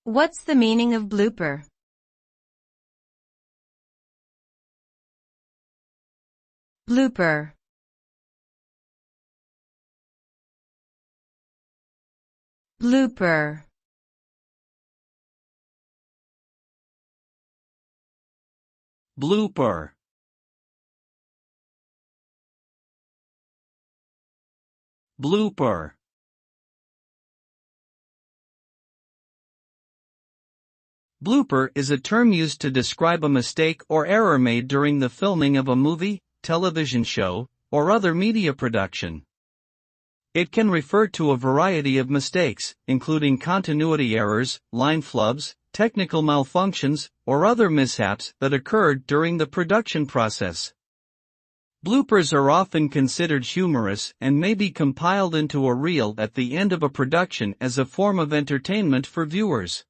What's the meaning of blooper? Blooper. Blooper. Blooper. Blooper. Blooper is a term used to describe a mistake or error made during the filming of a movie, television show, or other media production. It can refer to a variety of mistakes, including continuity errors, line flubs, technical malfunctions, or other mishaps that occurred during the production process. Bloopers are often considered humorous and may be compiled into a reel at the end of a production as a form of entertainment for viewers.